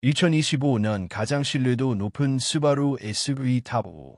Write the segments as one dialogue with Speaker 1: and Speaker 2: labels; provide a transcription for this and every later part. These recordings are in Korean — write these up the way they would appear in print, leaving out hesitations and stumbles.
Speaker 1: 2025년 가장 신뢰도 높은 스바루 SUV 탑5.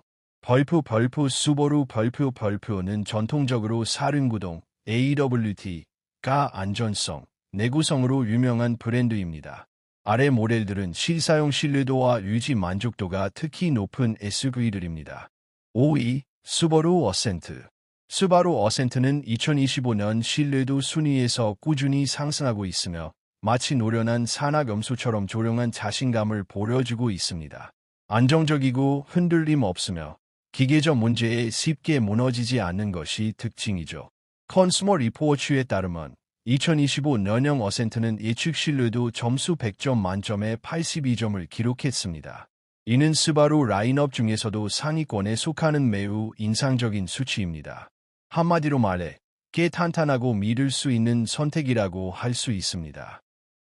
Speaker 1: 벌프는 전통적으로 사륜구동 AWT가 안전성, 내구성으로 유명한 브랜드입니다. 아래 모델들은 실사용 신뢰도와 유지 만족도가 특히 높은 SUV들입니다. 5위, 수바루 어센트. 수바루 어센트는 2025년 신뢰도 순위에서 꾸준히 상승하고 있으며 마치 노련한 산악염소처럼 조용한 자신감을 보여주고 있습니다. 안정적이고 흔들림 없으며 기계적 문제에 쉽게 무너지지 않는 것이 특징이죠. 컨슈머 리포츠에 따르면 2025년형 어센트는 예측 신뢰도 점수 100점 만점에 82점을 기록했습니다. 이는 스바루 라인업 중에서도 상위권에 속하는 매우 인상적인 수치입니다. 한마디로 말해 꽤 탄탄하고 믿을 수 있는 선택이라고 할 수 있습니다.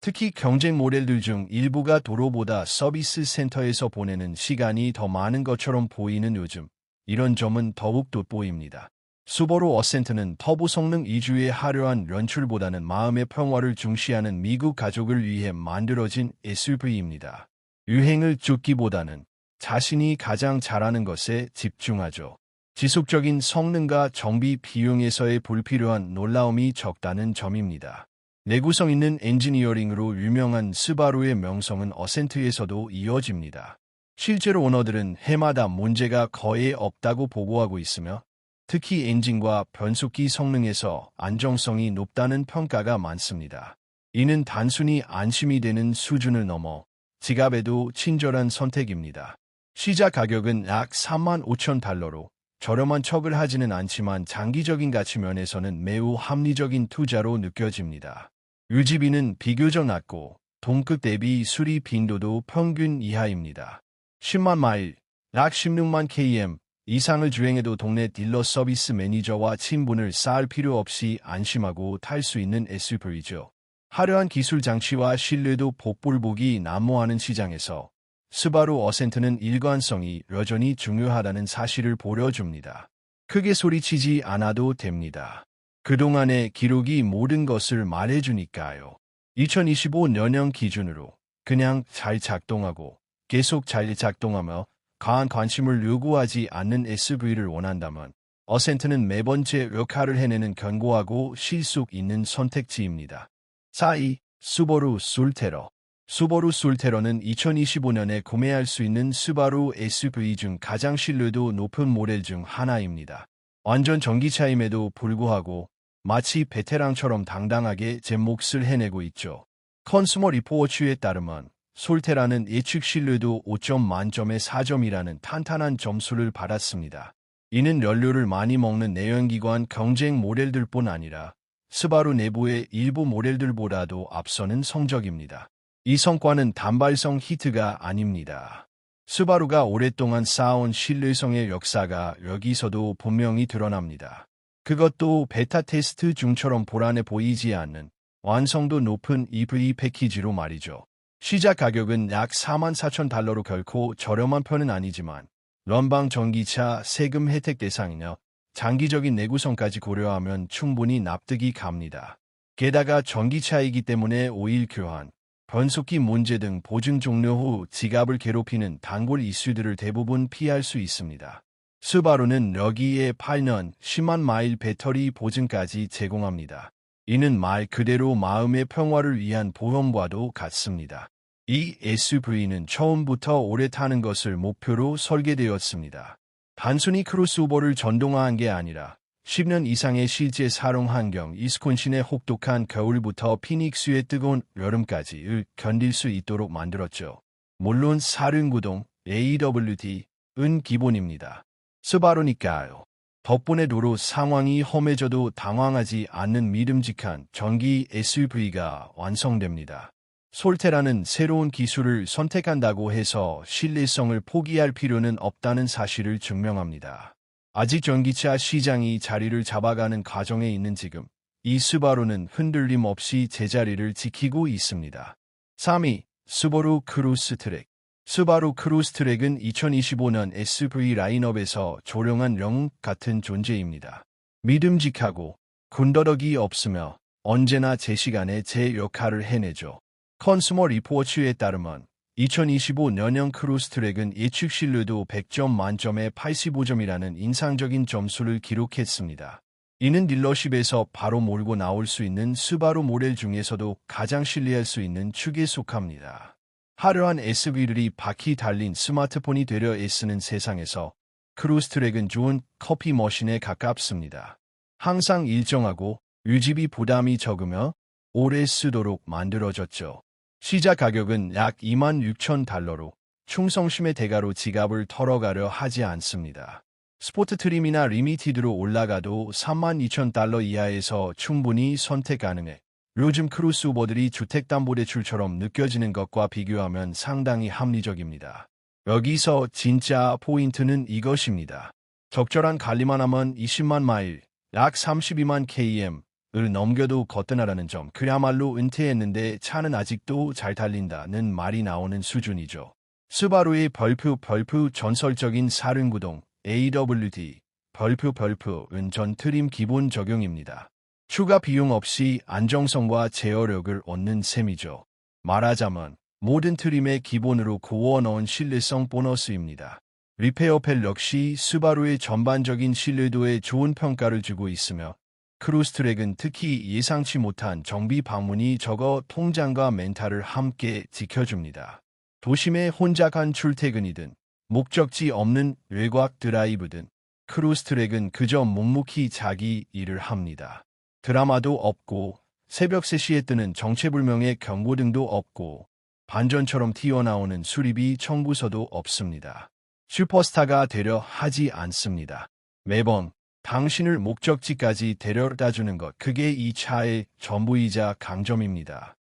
Speaker 1: 특히 경쟁 모델들 중 일부가 도로보다 서비스 센터에서 보내는 시간이 더 많은 것처럼 보이는 요즘, 이런 점은 더욱 돋보입니다. 수바루 어센트는 터보 성능 위주의 화려한 연출보다는 마음의 평화를 중시하는 미국 가족을 위해 만들어진 SUV입니다. 유행을 쫓기보다는 자신이 가장 잘하는 것에 집중하죠. 지속적인 성능과 정비 비용에서의 불필요한 놀라움이 적다는 점입니다. 내구성 있는 엔지니어링으로 유명한 스바루의 명성은 어센트에서도 이어집니다. 실제로 오너들은 해마다 문제가 거의 없다고 보고하고 있으며 특히 엔진과 변속기 성능에서 안정성이 높다는 평가가 많습니다. 이는 단순히 안심이 되는 수준을 넘어 지갑에도 친절한 선택입니다. 시작 가격은 약 35,000달러로 저렴한 척을 하지는 않지만 장기적인 가치 면에서는 매우 합리적인 투자로 느껴집니다. 유지비는 비교적 낮고 동급 대비 수리 빈도도 평균 이하입니다. 10만 마일, 약 16만 km 이상을 주행해도 동네 딜러 서비스 매니저와 친분을 쌓을 필요 없이 안심하고 탈 수 있는 SUV죠. 화려한 기술 장치와 신뢰도 복불복이 난무하는 시장에서 스바루 어센트는 일관성이 여전히 중요하다는 사실을 보여줍니다. 크게 소리치지 않아도 됩니다. 그동안의 기록이 모든 것을 말해주니까요. 2025년형 기준으로 그냥 잘 작동하고 계속 잘 작동하며 과한 관심을 요구하지 않는 SUV를 원한다면 어센트는 매번 제 역할을 해내는 견고하고 실속 있는 선택지입니다. 4위, 수바루 솔테러. 수바루 솔테러는 2025년에 구매할 수 있는 스바루 SUV 중 가장 신뢰도 높은 모델 중 하나입니다. 완전 전기차임에도 불구하고 마치 베테랑처럼 당당하게 제 몫을 해내고 있죠. 컨슈머 리포츠에 따르면 솔테라는 예측 신뢰도 5점 만점에 4점이라는 탄탄한 점수를 받았습니다. 이는 연료를 많이 먹는 내연기관 경쟁 모델들뿐 아니라 스바루 내부의 일부 모델들보다도 앞서는 성적입니다. 이 성과는 단발성 히트가 아닙니다. 스바루가 오랫동안 쌓아온 신뢰성의 역사가 여기서도 분명히 드러납니다. 그것도 베타 테스트 중처럼 불안해 보이지 않는 완성도 높은 EV 패키지로 말이죠. 시작 가격은 약 44,000달러로 결코 저렴한 편은 아니지만 연방 전기차 세금 혜택 대상이며 장기적인 내구성까지 고려하면 충분히 납득이 갑니다. 게다가 전기차이기 때문에 오일 교환, 변속기 문제 등 보증 종료 후 지갑을 괴롭히는 단골 이슈들을 대부분 피할 수 있습니다. 스바루는 여기에 8년 10만 마일 배터리 보증까지 제공합니다. 이는 말 그대로 마음의 평화를 위한 보험과도 같습니다. 이 SUV는 처음부터 오래 타는 것을 목표로 설계되었습니다. 단순히 크로스오버를 전동화한 게 아니라 10년 이상의 실제 사용 환경, 위스콘신의 혹독한 겨울부터 피닉스의 뜨거운 여름까지를 견딜 수 있도록 만들었죠. 물론 사륜구동, AWT은 기본입니다. 스바루니까요. 덕분에 도로 상황이 험해져도 당황하지 않는 믿음직한 전기 SUV가 완성됩니다. 솔테라는 새로운 기술을 선택한다고 해서 신뢰성을 포기할 필요는 없다는 사실을 증명합니다. 아직 전기차 시장이 자리를 잡아가는 과정에 있는 지금, 이 스바루는 흔들림 없이 제자리를 지키고 있습니다. 3위, 수바루 크로스트랙. 스바루 크로스트랙은 2025년 SUV 라인업에서 조용한 영웅 같은 존재입니다. 믿음직하고 군더더기 없으며 언제나 제 시간에 제 역할을 해내죠. 컨슈머 리포츠에 따르면 2025년형 크로스트랙은 예측 신뢰도 100점 만점에 85점이라는 인상적인 점수를 기록했습니다. 이는 딜러십에서 바로 몰고 나올 수 있는 스바루 모델 중에서도 가장 신뢰할 수 있는 축에 속합니다. 화려한 SUV들이 바퀴 달린 스마트폰이 되려 애쓰는 세상에서 크로스트랙은 좋은 커피 머신에 가깝습니다. 항상 일정하고 유지비 부담이 적으며 오래 쓰도록 만들어졌죠. 시작 가격은 약 26,000달러로 충성심의 대가로 지갑을 털어가려 하지 않습니다. 스포트 트림이나 리미티드로 올라가도 32,000달러 이하에서 충분히 선택 가능해 요즘 크로스오버들이 주택담보대출처럼 느껴지는 것과 비교하면 상당히 합리적입니다. 여기서 진짜 포인트는 이것입니다. 적절한 관리만 하면 20만 마일, 약 32만 km을 넘겨도 거뜬하라는 점, 그야말로 은퇴했는데 차는 아직도 잘 달린다는 말이 나오는 수준이죠. 스바루의 벌프 전설적인 사륜구동 AWD 벌프은 전 트림 기본 적용입니다. 추가 비용 없이 안정성과 제어력을 얻는 셈이죠. 말하자면 모든 트림의 기본으로 구워 넣은 신뢰성 보너스입니다. 리페어펠 역시 스바루의 전반적인 신뢰도에 좋은 평가를 주고 있으며 크로스트랙은 특히 예상치 못한 정비 방문이 적어 통장과 멘탈을 함께 지켜줍니다. 도심에 혼자 간 출퇴근이든 목적지 없는 외곽 드라이브든 크로스트랙은 그저 묵묵히 자기 일을 합니다. 드라마도 없고 새벽 3시에 뜨는 정체불명의 경고등도 없고 반전처럼 튀어나오는 수리비 청구서도 없습니다. 슈퍼스타가 되려 하지 않습니다. 매번 당신을 목적지까지 데려다주는 것, 그게 이 차의 전부이자 강점입니다.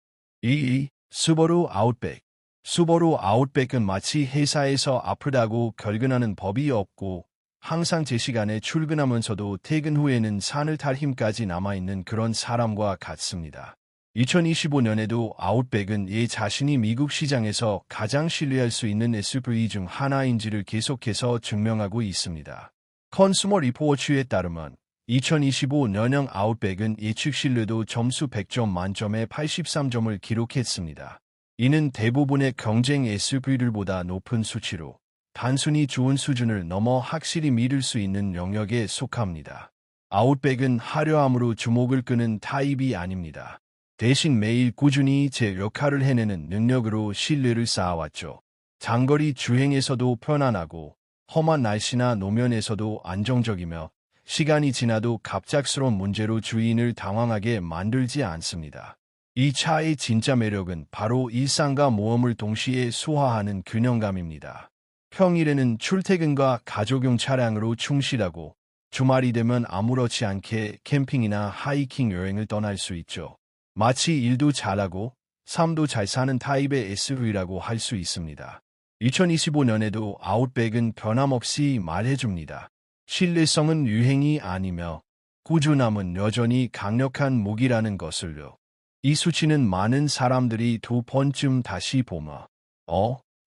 Speaker 1: 수바루 아웃백. 수바루 아웃백은 마치 회사에서 아프다고 결근하는 법이 없고 항상 제 시간에 출근하면서도 퇴근 후에는 산을 탈 힘까지 남아있는 그런 사람과 같습니다. 2025년에도 아웃백은 예 자신이 미국 시장에서 가장 신뢰할 수 있는 SUV 중 하나인지를 계속해서 증명하고 있습니다. 컨슈머 리포츠에 따르면 2025년형 아웃백은 예측 신뢰도 점수 100점 만점에 83점을 기록했습니다. 이는 대부분의 경쟁 SUV들보다 높은 수치로 단순히 좋은 수준을 넘어 확실히 믿을 수 있는 영역에 속합니다. 아웃백은 화려함으로 주목을 끄는 타입이 아닙니다. 대신 매일 꾸준히 제 역할을 해내는 능력으로 신뢰를 쌓아왔죠. 장거리 주행에서도 편안하고 험한 날씨나 노면에서도 안정적이며 시간이 지나도 갑작스러운 문제로 주인을 당황하게 만들지 않습니다. 이 차의 진짜 매력은 바로 일상과 모험을 동시에 소화하는 균형감입니다. 평일에는 출퇴근과 가족용 차량으로 충실하고 주말이 되면 아무렇지 않게 캠핑이나 하이킹 여행을 떠날 수 있죠. 마치 일도 잘하고 삶도 잘 사는 타입의 SUV라고 할 수 있습니다. 2025년에도 아웃백은 변함없이 말해줍니다. 신뢰성은 유행이 아니며 꾸준함은 여전히 강력한 무기라는 것을요. 이 수치는 많은 사람들이 2번쯤 다시 보며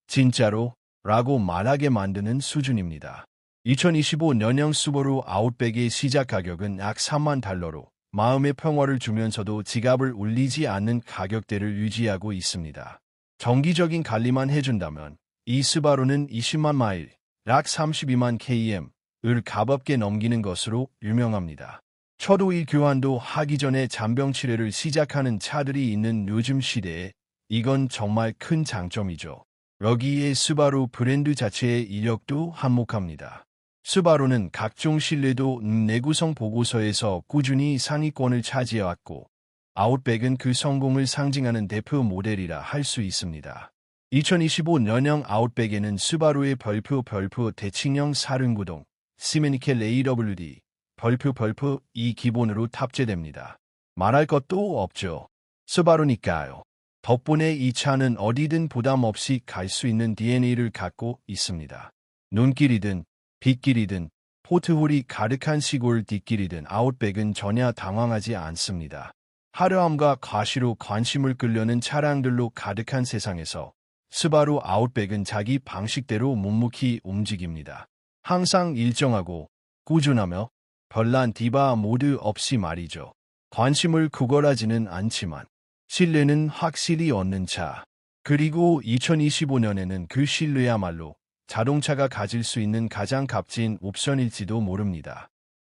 Speaker 1: 진짜로? 라고 말하게 만드는 수준입니다. 2025년형 수바루 아웃백의 시작 가격은 약 3만 달러로 마음의 평화를 주면서도 지갑을 울리지 않는 가격대를 유지하고 있습니다. 정기적인 관리만 해준다면 이 스바루는 20만 마일, 약 32만 km을 가볍게 넘기는 것으로 유명합니다. 초도일 교환도 하기 전에 잔병 치레를 시작하는 차들이 있는 요즘 시대에 이건 정말 큰 장점이죠. 여기에 스바루 브랜드 자체의 이력도 한몫합니다. 스바루는 각종 신뢰도 내구성 보고서에서 꾸준히 상위권을 차지해왔고 아웃백은 그 성공을 상징하는 대표 모델이라 할 수 있습니다. 2025년형 아웃백에는 스바루의 벌프 대칭형 사륜구동 시메니켈 AWD 벌프 이 기본으로 탑재됩니다. 말할 것도 없죠. 스바루니까요. 덕분에 이 차는 어디든 부담 없이 갈 수 있는 DNA를 갖고 있습니다. 눈길이든 빗길이든 포트홀이 가득한 시골 뒷길이든 아웃백은 전혀 당황하지 않습니다. 화려함과 과시로 관심을 끌려는 차량들로 가득한 세상에서 스바루 아웃백은 자기 방식대로 묵묵히 움직입니다. 항상 일정하고 꾸준하며 별난 디바 모드 없이 말이죠. 관심을 구걸하지는 않지만 신뢰는 확실히 얻는 차. 그리고 2025년에는 그 실내야말로 자동차가 가질 수 있는 가장 값진 옵션일지도 모릅니다.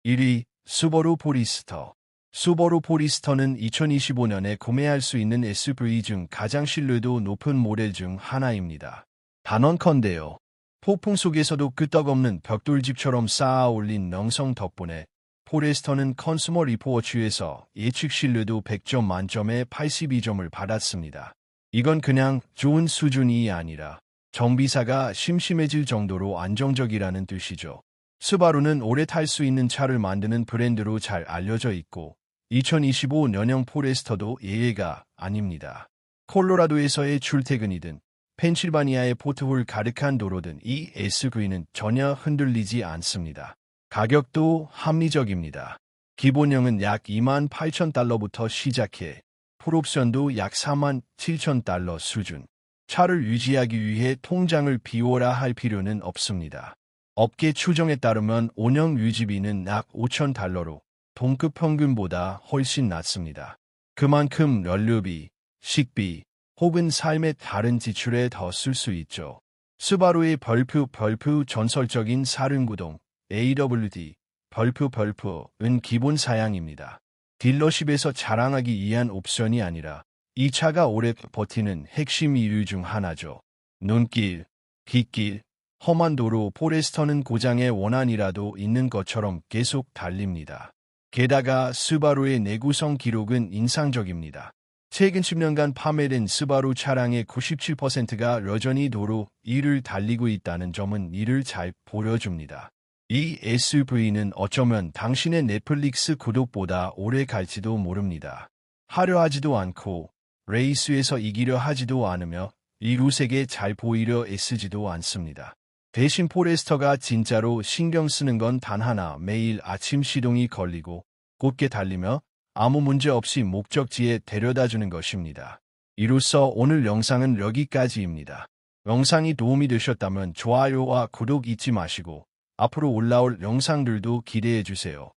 Speaker 1: 1위, 수바루 포리스터. 수바루 포리스터는 2025년에 구매할 수 있는 SUV 중 가장 신뢰도 높은 모델 중 하나입니다. 단언컨대요. 폭풍 속에서도 끄떡없는 벽돌집처럼 쌓아 올린 명성 덕분에 포레스터는 컨슈머 리포츠에서 예측 신뢰도 100점 만점에 82점을 받았습니다. 이건 그냥 좋은 수준이 아니라 정비사가 심심해질 정도로 안정적이라는 뜻이죠. 스바루는 오래 탈 수 있는 차를 만드는 브랜드로 잘 알려져 있고 2025년형 포레스터도 예외가 아닙니다. 콜로라도에서의 출퇴근이든 펜실바니아의 포트홀 가득한 도로든 이 SUV는 전혀 흔들리지 않습니다. 가격도 합리적입니다. 기본형은 약 28,000달러부터 시작해 풀옵션도 약 47,000달러 수준. 차를 유지하기 위해 통장을 비워라 할 필요는 없습니다. 업계 추정에 따르면 5년 유지비는 약 5,000달러로 동급 평균보다 훨씬 낮습니다. 그만큼 연료비, 식비, 혹은 삶의 다른 지출에 더 쓸 수 있죠. 스바루의 벌프 전설적인 사륜구동 AWD 벌프은 기본 사양입니다. 딜러십에서 자랑하기 위한 옵션이 아니라 이 차가 오래 버티는 핵심 이유 중 하나죠. 눈길, 빗길, 험한 도로 포레스터는 고장의 원한이라도 있는 것처럼 계속 달립니다. 게다가 스바루의 내구성 기록은 인상적입니다. 최근 10년간 판매된 스바루 차량의 97%가 여전히 도로 위를 달리고 있다는 점은 이를 잘 보여줍니다. 이 SUV는 어쩌면 당신의 넷플릭스 구독보다 오래 갈지도 모릅니다. 하려 하지도 않고 레이스에서 이기려 하지도 않으며 이루색에 잘 보이려 애쓰지도 않습니다. 대신 포레스터가 진짜로 신경 쓰는 건 단 하나, 매일 아침 시동이 걸리고 곧게 달리며 아무 문제 없이 목적지에 데려다주는 것입니다. 이로써 오늘 영상은 여기까지입니다. 영상이 도움이 되셨다면 좋아요와 구독 잊지 마시고 앞으로 올라올 영상들도 기대해주세요.